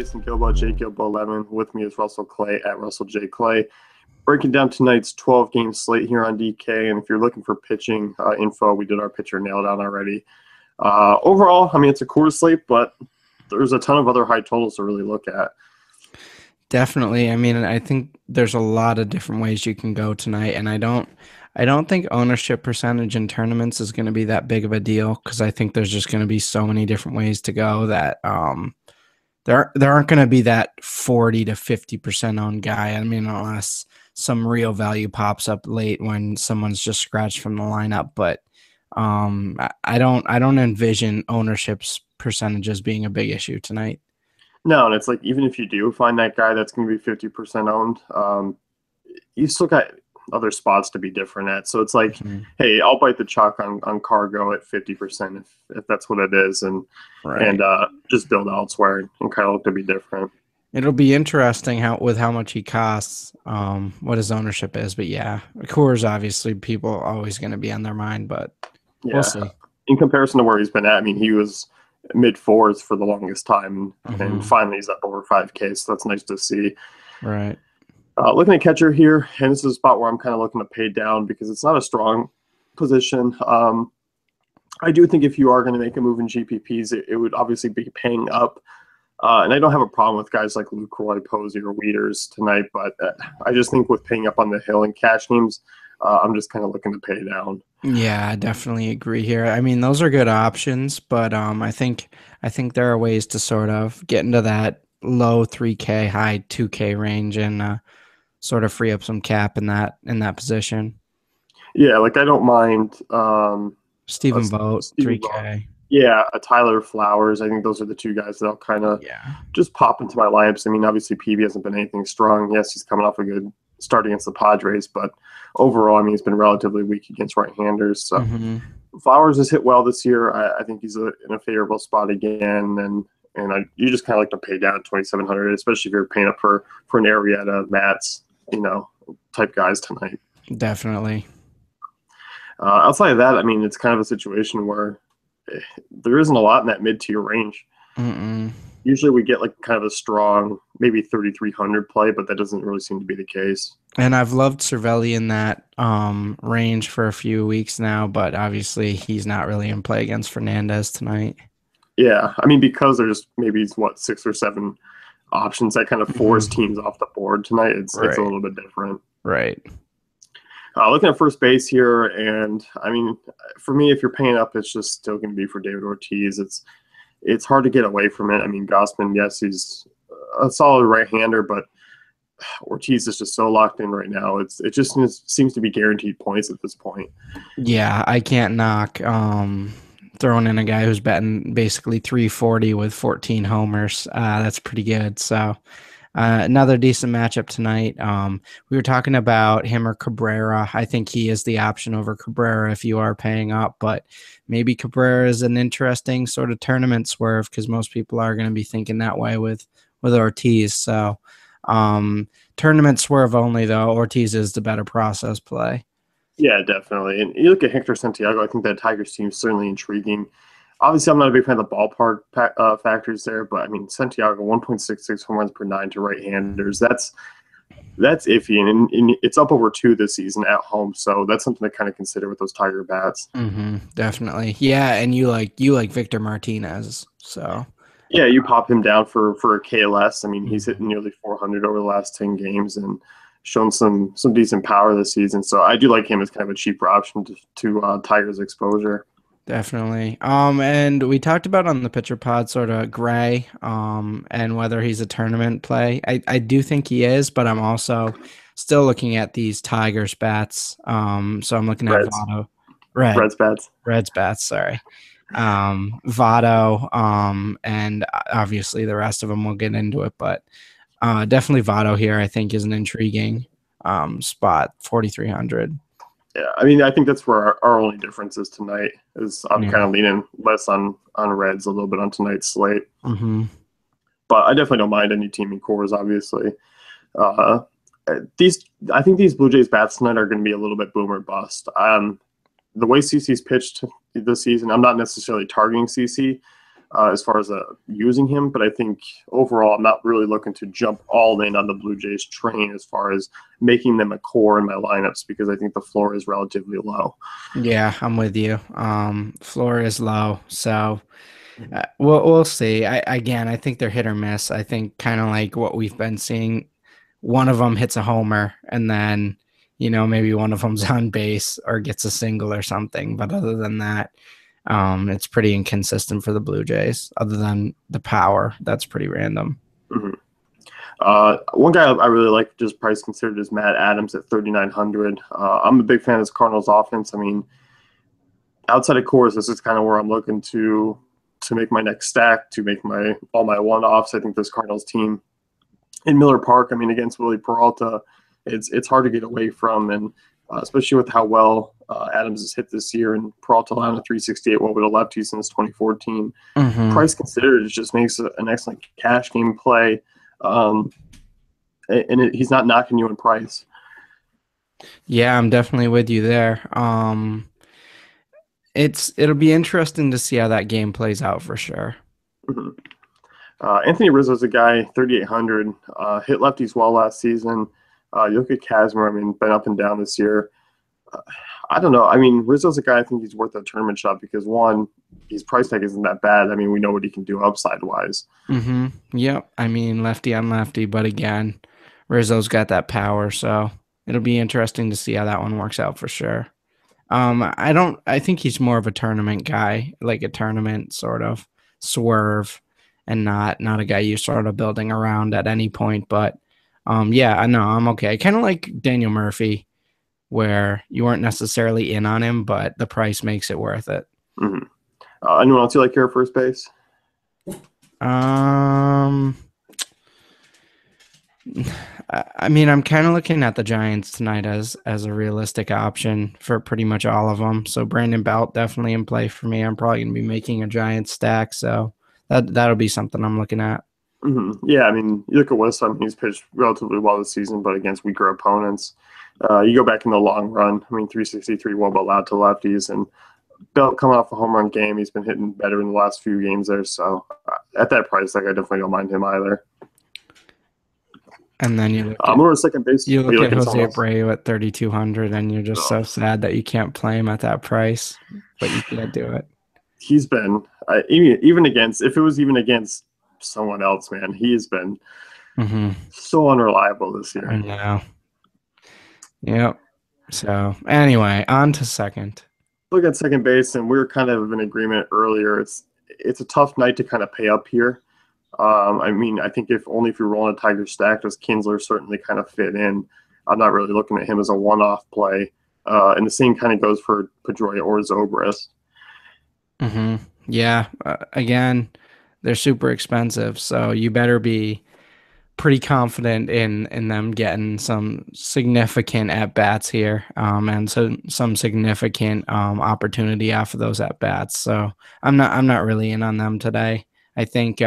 Jason Gilbo, J Gilbo 11. With me is Russell Clay at Russell J Clay. Breaking down tonight's 12-game slate here on DK, and if you're looking for pitching info, we did our pitcher nail down already. Overall, I mean, it's a core slate, but there's a ton of other high totals to really look at. Definitely. I mean, I think there's a lot of different ways you can go tonight, and I don't think ownership percentage in tournaments is going to be that big of a deal because I think there's just going to be so many different ways to go that there aren't going to be that 40 to 50% owned guy. I mean, unless some real value pops up late when someone's just scratched from the lineup, but I don't envision ownership's percentages being a big issue tonight. No, and it's like even if you do find that guy that's going to be 50% owned, you still got other spots to be different at. So it's like, hey, I'll bite the chalk on Cargo at 50% if that's what it is, and just build elsewhere and kind of look to be different. It'll be interesting how much he costs, what his ownership is. But yeah, Coors obviously people are always going to be on their mind, but we'll see. In comparison to where he's been at, I mean, he was mid-4s for the longest time, and finally he's up over 5K, so that's nice to see. Right. Looking at catcher here, and this is a spot where I'm kind of looking to pay down because it's not a strong position. I do think if you are going to make a move in GPPs, it would obviously be paying up. And I don't have a problem with guys like Lucroy, Posey, or Wieters tonight, but I just think with paying up on the hill and cash games, I'm just kind of looking to pay down. Yeah, I definitely agree here. I mean, those are good options, but I think there are ways to sort of get into that low 3K, high 2K range and sort of free up some cap in that position. Yeah, like I don't mind Stephen Vogt, 3K. Vogt. Yeah, Tyler Flowers. I think those are the two guys that'll kind of just pop into my lineups. I mean, obviously Peavy hasn't been anything strong. Yes, he's coming off a good start against the Padres, but overall, I mean, he's been relatively weak against right-handers. So Flowers has hit well this year. I think he's in a favorable spot again, and you just kind of like to pay down at 2,700, especially if you're paying up for an Arrieta, Mats, type guys tonight. Definitely. Outside of that, I mean, it's kind of a situation where there isn't a lot in that mid-tier range. Usually we get like kind of a strong, maybe 3,300 play, but that doesn't really seem to be the case. And I've loved Cervelli in that range for a few weeks now, but obviously he's not really in play against Fernandez tonight. Yeah, I mean, because there's maybe 6 or 7 options that kind of force teams off the board tonight. It's a little bit different. Right. Looking at first base here, and I mean, for me, if you're paying up, it's just still going to be for David Ortiz. It's hard to get away from it. I mean, Gausman, yes, he's a solid right-hander, but Ortiz is just so locked in right now. It just seems to be guaranteed points at this point. Yeah, I can't knock throwing in a guy who's batting basically 340 with 14 homers. That's pretty good. So another decent matchup tonight. We were talking about him or Cabrera. I think he is the option over Cabrera if you are paying up, but maybe Cabrera is an interesting sort of tournament swerve because most people are going to be thinking that way with Ortiz. So tournament swerve only, though. Ortiz is the better process play. Yeah, definitely. And you look at Hector Santiago, I think that Tigers team is certainly intriguing. Obviously, I'm not a big fan of the ballpark factors there, but I mean, Santiago, 1.66 home runs per 9 to right-handers. That's iffy, and it's up over 2 this season at home, so that's something to kind of consider with those Tiger bats. Definitely. Yeah, and you like Victor Martinez, so. Yeah, you pop him down for a K less. I mean, he's hitting nearly 400 over the last 10 games and shown some decent power this season. So I do like him as kind of a cheaper option to Tigers exposure. Definitely. And we talked about on the pitcher pod sort of Gray and whether he's a tournament play. I do think he is, but I'm also still looking at these Tigers bats. So I'm looking at Votto. Reds bats, sorry. Votto, and obviously the rest of them we'll get into it, but definitely Votto here I think is an intriguing spot, 4,300. Yeah, I mean, I think that's where our only difference is tonight. I'm kind of leaning less on Reds a little bit on tonight's slate. But I definitely don't mind any team in cores, obviously. I think these Blue Jays bats tonight are going to be a little bit boom or bust. The way CC's pitched this season, I'm not necessarily targeting CC, as far as using him. But I think overall, I'm not really looking to jump all in on the Blue Jays train as far as making them a core in my lineups, because I think the floor is relatively low. Yeah, I'm with you. Floor is low, so we'll see. I think they're hit or miss. I think kind of like what we've been seeing. One of them hits a homer, and then maybe one of them's on base or gets a single or something. But other than that, it's pretty inconsistent for the Blue Jays. Other than the power, that's pretty random. Mm-hmm. One guy I really like, just price considered, is Matt Adams at 3,900. I'm a big fan of this Cardinals offense. I mean, outside of course, this is kind of where I'm looking to make my next stack, to make all my one-offs. I think this Cardinals team in Miller Park, I mean, against Willie Peralta, it's hard to get away from, and especially with how well Adams has hit this year, and Peralta allowed a 368 with a lefty since 2014. Price considered, it just makes an excellent cash game play. He's not knocking you in price. Yeah, I'm definitely with you there. It'll be interesting to see how that game plays out for sure. Mm-hmm. Anthony Rizzo's a guy, 3,800, hit lefties well last season. You look at Kazmir, I mean, been up and down this year. I don't know. I mean, Rizzo's a guy I think he's worth a tournament shot because, one, his price tag isn't that bad. I mean, we know what he can do upside-wise. Yep. I mean, lefty on lefty, but again, Rizzo's got that power, so it'll be interesting to see how that one works out for sure. I think he's more of a tournament guy, like a tournament sort of swerve, and not a guy you sort of building around at any point. But yeah, I know I'm okay. Kind of like Daniel Murphy, where you weren't necessarily in on him, but the price makes it worth it. Mm-hmm. Anyone else you like here at first base? I mean, I'm kind of looking at the Giants tonight as a realistic option for pretty much all of them. So Brandon Belt definitely in play for me. I'm probably going to be making a Giants stack, so that'll be something I'm looking at. Mm-hmm. Yeah, I mean, you look at West. I mean, he's pitched relatively well this season, but against weaker opponents. You go back in the long run. I mean, 363 WOBA allowed to lefties, and Belt coming off a home run game. He's been hitting better in the last few games there. So at that price, I definitely don't mind him either. And then you look at second base. You look at Jose Abreu at 3,200, and you're just so sad that you can't play him at that price, but you can't do it. He's been even against, if it was even against someone else, man, he has been so unreliable this year. I know. Yep. So anyway, on to second. Look at second base, and we were kind of in agreement earlier. It's a tough night to kind of pay up here. I mean, I think if you're rolling a Tiger stack, does Kinsler certainly kind of fit in. I'm not really looking at him as a one-off play. And the same kind of goes for Pedroia or Zobrist. Yeah. Again, they're super expensive, so you better be pretty confident in them getting some significant at-bats here, and some significant opportunity off of those at-bats. So I'm not really in on them today. I think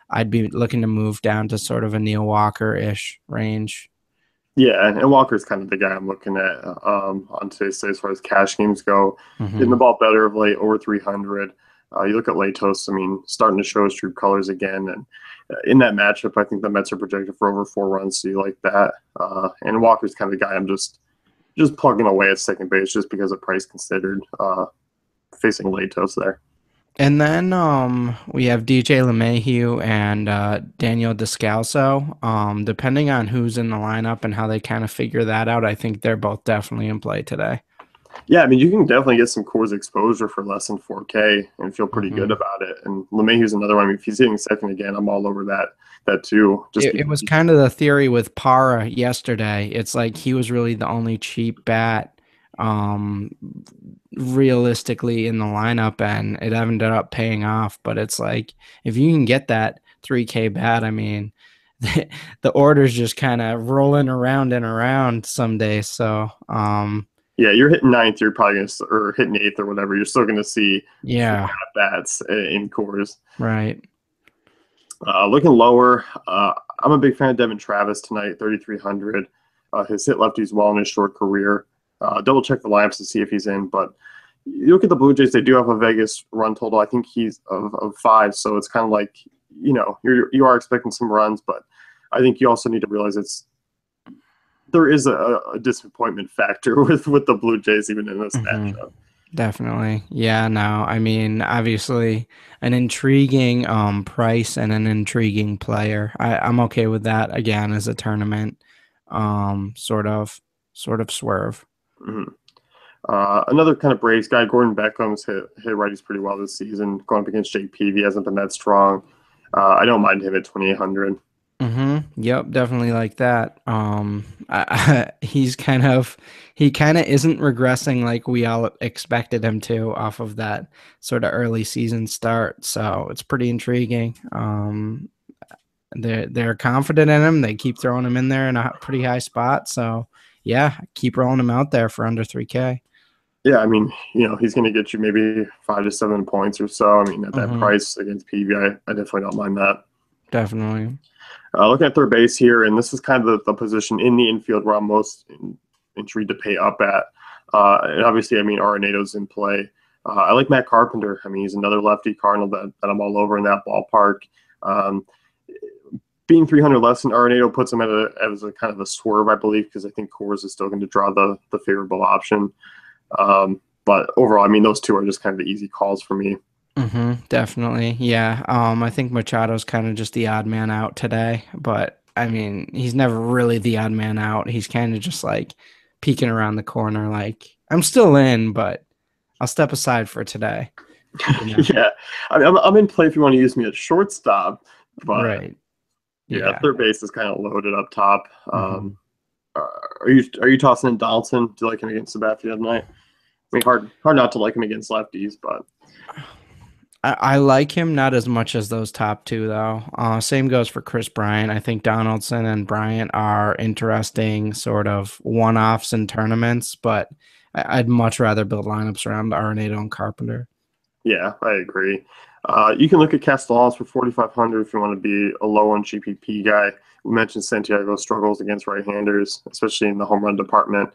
I'd be looking to move down to sort of a Neil Walker-ish range. Yeah, and Walker's kind of the guy I'm looking at on today's day as far as cash games go. Hitting the ball better of late, over 300. You look at Latos, I mean, starting to show his true colors again. And in that matchup, I think the Mets are projected for over 4 runs, so you like that. And Walker's kind of the guy I'm just plugging away at second base just because of price considered, facing Latos there. And then we have DJ LeMahieu and Daniel Descalso. Depending on who's in the lineup and how they kind of figure that out, I think they're both definitely in play today. Yeah, I mean, you can definitely get some Coors exposure for less than 4K and feel pretty good about it. And LeMahieu's another one. I mean, if he's hitting second again, I'm all over that too. It was kind of the theory with Parra yesterday. It's like he was really the only cheap bat realistically in the lineup, and it ended up paying off. But it's like, if you can get that 3K bat, I mean, the order's just kind of rolling around and around some days. So yeah, you're hitting 9th, you're probably gonna, or hitting 8th or whatever, you're still gonna see bats in Coors. Right. Looking lower, I'm a big fan of Devin Travis tonight, 3,300. Has hit lefties well in his short career. Double check the lineups to see if he's in, but you look at the Blue Jays; they do have a Vegas run total. I think he's of 5, so it's kind of like you are expecting some runs, but I think you also need to realize there is a disappointment factor with the Blue Jays even in this matchup. Definitely. Yeah, no. I mean, obviously an intriguing price and an intriguing player. I'm okay with that again as a tournament sort of swerve. Mm-hmm. Another kind of Braves guy, Gordon Beckham's hit righties pretty well this season. Going up against Jake Peavy hasn't been that strong. I don't mind him at 2,800. Yep, definitely like that. He kind of isn't regressing like we all expected him to off of that sort of early season start. So it's pretty intriguing. They're confident in him. They keep throwing him in there in a pretty high spot. So yeah, keep rolling him out there for under 3K. Yeah, I mean, he's going to get you maybe 5 to 7 points or so. I mean, at that price against Peavy, I definitely don't mind that. Definitely. Looking at third base here, and this is kind of the position in the infield where I'm most intrigued to pay up at. And obviously, I mean, Arenado's in play. I like Matt Carpenter. I mean, he's another lefty Cardinal that I'm all over in that ballpark. Being 300 less than Arenado puts him as a kind of a swerve, I believe, because I think Coors is still going to draw the favorable option. But overall, I mean, those two are just kind of the easy calls for me. Definitely. Yeah. I think Machado's kind of just the odd man out today, but I mean, he's never really the odd man out. He's kind of just like peeking around the corner, like I'm still in, but I'll step aside for today. Yeah. I mean, I'm in play if you want to use me at shortstop, but right. Yeah, third base is kind of loaded up top. Are you tossing in Donaldson? Do you like him against Sabathia tonight? I mean, hard not to like him against lefties, but I like him not as much as those top two, though. Same goes for Chris Bryant. I think Donaldson and Bryant are interesting sort of one-offs in tournaments, but I'd much rather build lineups around Arenado and Carpenter. Yeah, I agree. You can look at Castellanos for 4,500 if you want to be a low on GPP guy. We mentioned Santiago struggles against right-handers, especially in the home run department.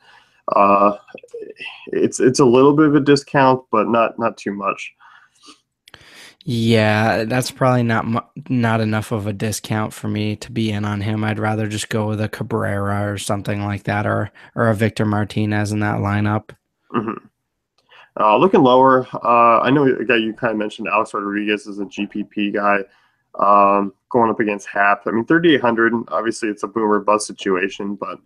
It's a little bit of a discount, but not too much. Yeah, that's probably not enough of a discount for me to be in on him. I'd rather just go with a Cabrera or something like that, or a Victor Martinez in that lineup. Looking lower, I know a guy you kind of mentioned, Alex Rodriguez, is a GPP guy going up against Hap. I mean, 3,800, obviously it's a boomer bust situation, but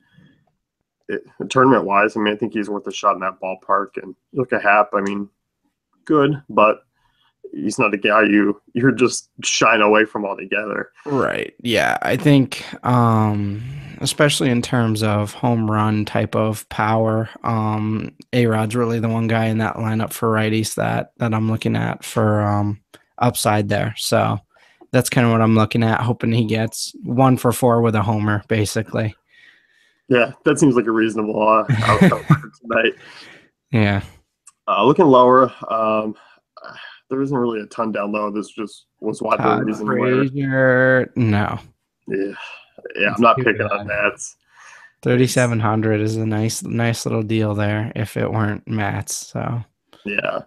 tournament-wise, I mean, I think he's worth a shot in that ballpark. And look at Hap, I mean, good, but he's not a guy you're just shying away from altogether. Right. Yeah. I think especially in terms of home run type of power, A-Rod's really the one guy in that lineup for righties that I'm looking at for upside there. So that's kind of what I'm looking at, hoping he gets 1 for 4 with a homer, basically. Yeah, that seems like a reasonable outcome for tonight. Yeah. Looking lower, there isn't really a ton down low. This just was why the reason where. No. Yeah, I'm not picking on Mats. 3,700 is a nice little deal there if it weren't Mats. So yeah.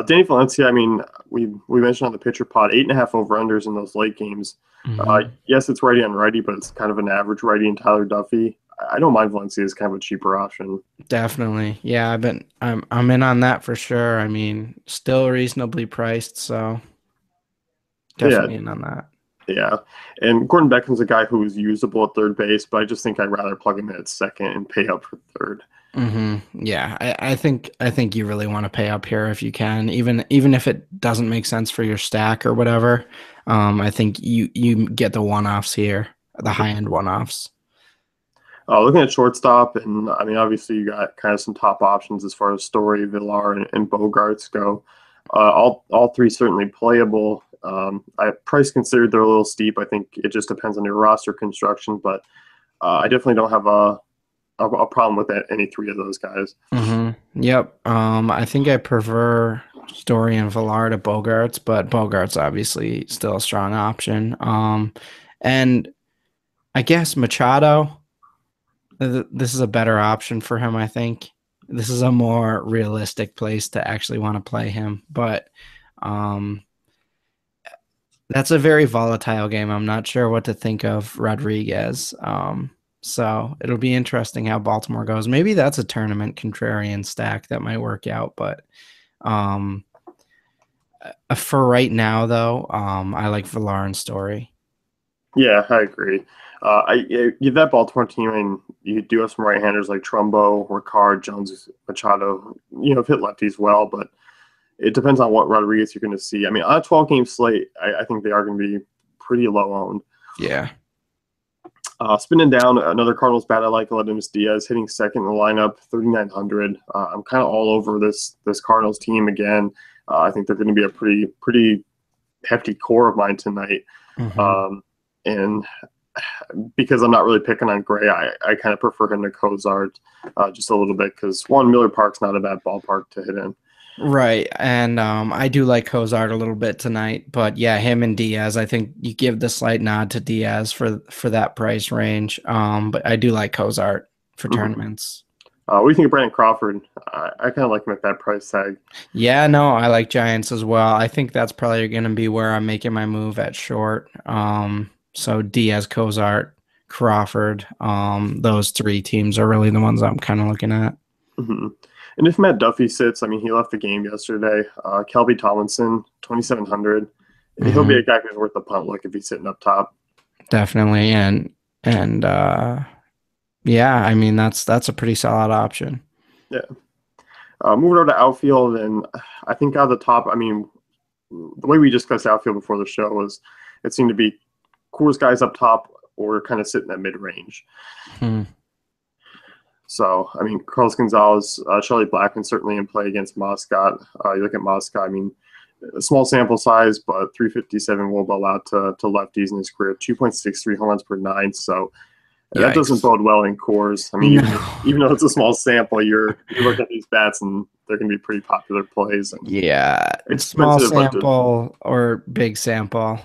Danny Valencia, I mean, we mentioned on the pitcher pod 8.5 over-unders in those late games. Yes, it's righty on righty, but it's kind of an average righty in Tyler Duffy. I don't mind Valencia as kind of a cheaper option. Definitely. Yeah, I'm in on that for sure. I mean, still reasonably priced, so definitely in on that. Yeah. And Gordon Beckham's a guy who is usable at third base, but I just think I'd rather plug him in at second and pay up for third. Yeah, I think you really want to pay up here if you can, even if it doesn't make sense for your stack or whatever. I think you get the one-offs here, the high-end one-offs. Looking at shortstop, and I mean, obviously you got kind of some top options as far as Story, Villar, and Bogarts go. All three certainly playable. I price considered they're a little steep. I think it just depends on your roster construction, but I definitely don't have a problem with any three of those guys. Yep. I think I prefer Story and Villar to Bogarts, but Bogarts obviously still a strong option. And I guess Machado, this is a better option for him, I think. this is a more realistic place to actually want to play him. But that's a very volatile game. I'm not sure what to think of Rodriguez. So it'll be interesting how Baltimore goes. Maybe that's a tournament contrarian stack that might work out. But for right now, though, I like Villar and Story. Yeah, I agree. That Baltimore team, and you do have some right-handers like Trumbo, Ricard, Jones, Machado, hit lefties well, but it depends on what Rodriguez you're going to see. I mean, on a 12-game slate, I think they are going to be pretty low-owned. Yeah. Spinning down, another Cardinals bat I like, Aledmus Diaz, hitting second in the lineup, 3,900. I'm kind of all over this Cardinals team again. I think they're going to be a pretty hefty core of mine tonight. Mm-hmm. And because I'm not really picking on Gray, I kind of prefer him to Cozart just a little bit because, one, Miller Park's not a bad ballpark to hit in. Right, and I do like Cozart a little bit tonight, but yeah, him and Diaz, I think you give the slight nod to Diaz for that price range, but I do like Cozart for tournaments. What do you think of Brandon Crawford? I kind of like him at that price tag. Yeah, no, I like Giants as well. I think that's probably going to be where I'm making my move at short. So Diaz, Cozart, Crawford, those three teams are really the ones I'm kind of looking at. Mm-hmm. And if Matt Duffy sits, I mean, he left the game yesterday. Kelby Tomlinson, 2,700. Mm-hmm. He'll be a guy who's worth a punt look if he's sitting up top. Definitely, and yeah, I mean that's a pretty solid option. Yeah. Moving over to outfield, and I think out of the top, I mean, the way we discussed outfield before the show was it seemed to be Coors guys up top or kind of sitting at mid-range. So, I mean, Carlos Gonzalez, Charlie Blackmon certainly in play against Moscot. You look at Moscot, I mean, a small sample size, but 357 WOBA allowed to lefties in his career, 2.63 home runs per nine. So that doesn't bode well in Coors. I mean, even though it's a small sample, you look at these bats and they're going to be pretty popular plays. And it's small sample or big sample.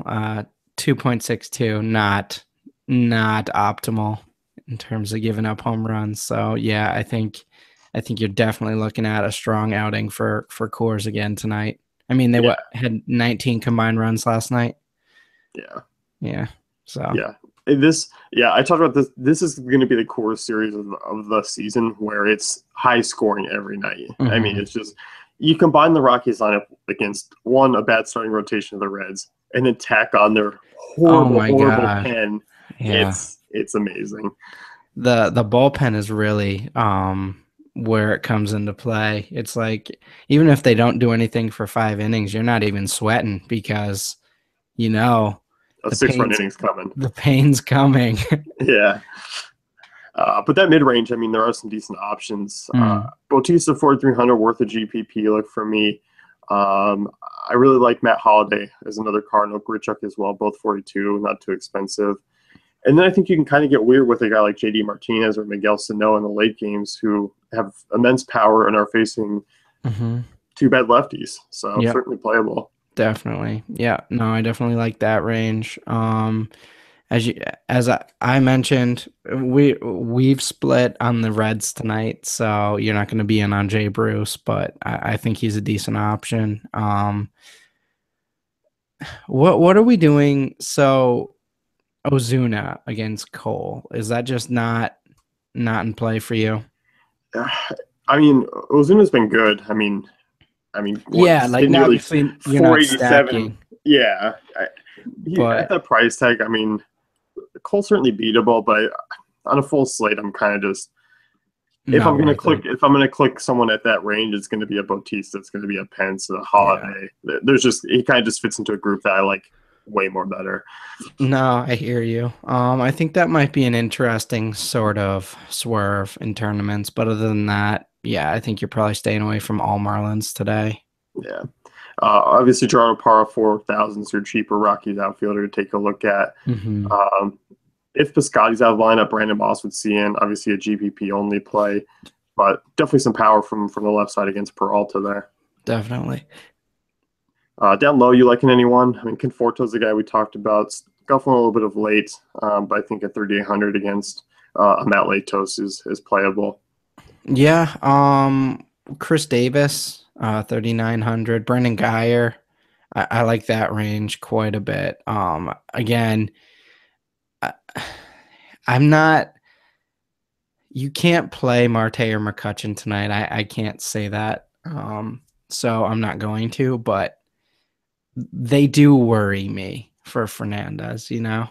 2.62, not optimal in terms of giving up home runs. So yeah, I think you're definitely looking at a strong outing for Coors again tonight. I mean, they had 19 combined runs last night. Yeah. So I talked about this. This is going to be the Coors series of the season where it's high scoring every night. Mm-hmm. I mean, it's just you combine the Rockies lineup against a bad starting rotation of the Reds, and then tack on their horrible pen. Yeah. It's amazing. The bullpen is really where it comes into play. It's like even if they don't do anything for 5 innings, you're not even sweating because a 6-run inning's coming. The pain's coming. Yeah. But that mid-range, I mean, there are some decent options. Bautista 4,300 worth a GPP look for me. I really like Matt Holliday as another Cardinal. Grichuk as well, both 42, not too expensive. And then I think you can kind of get weird with a guy like J.D. Martinez or Miguel Sano in the late games who have immense power and are facing two bad lefties. So certainly playable. Definitely. Yeah. No, I definitely like that range. As I mentioned, we've split on the Reds tonight, so you're not going to be in on Jay Bruce, but I think he's a decent option. What are we doing? So Ozuna against Cole, is that just not in play for you? I mean, Ozuna's been good. I mean, like obviously you're not stacking. Yeah, but at that price tag, I mean, Cole's certainly beatable, but on a full slate, I'm kind of just if I'm gonna click someone at that range, it's gonna be a Bautista, it's gonna be a Pence, a Holiday. Yeah. He kind of just fits into a group that I like way more better. No, I hear you. I think that might be an interesting sort of swerve in tournaments, but other than that, yeah, I think you're probably staying away from all Marlins today. Yeah. Obviously, Gerardo Parra 4,000 is your cheaper Rockies outfielder to take a look at. Mm-hmm. If Piscotty's out of lineup, Brandon Moss would see in. Obviously, a GPP only play, but definitely some power from the left side against Peralta there. Definitely. Down low, you liking anyone? I mean, Conforto's the guy we talked about. Scuffling a little bit of late, but I think at 3,800 against Matt Latos is playable. Yeah. Chris Davis, 3,900. Brendan Geyer. I like that range quite a bit. Again, I, I'm not. You can't play Marte or McCutcheon tonight. I can't say that. So I'm not going to, but they do worry me for Fernandez, you know?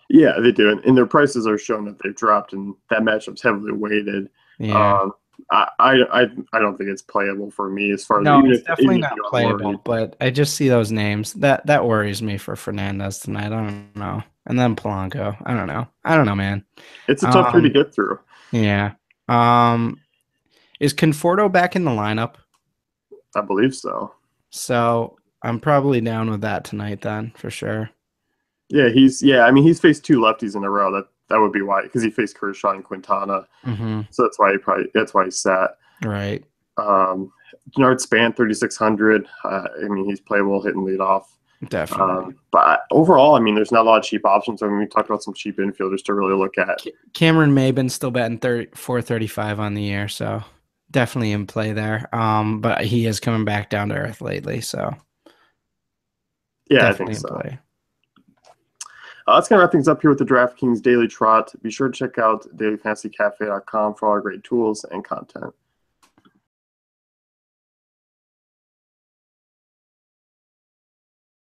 Yeah, they do, and their prices are showing that they've dropped, and that matchup's heavily weighted. Yeah. Um, I don't think it's playable for me as far as No, it's even definitely if not you are playable, worried. but I just see those names. That worries me for Fernandez tonight. I don't know. And then Polanco. I don't know. I don't know, man. It's a tough three to Um, get through. yeah. Is Conforto back in the lineup? I believe so. So I'm probably down with that tonight then, for sure. Yeah. I mean, he's faced two lefties in a row. That would be why, because he faced Kershaw and Quintana, Mm-hmm. so that's why he sat. Right. Denard Span 3,600. I mean, he's playable, hitting lead off. Definitely. But overall, I mean, there's not a lot of cheap options. I mean, we talked about some cheap infielders to really look at. Cameron Maybin's still betting 435 on the year, so definitely in play there. But he is coming back down to earth lately, so Yeah, I think definitely in so. play. That's going to wrap things up here with the DraftKings Daily Trot. Be sure to check out dailyfantasycafe.com for all our great tools and content.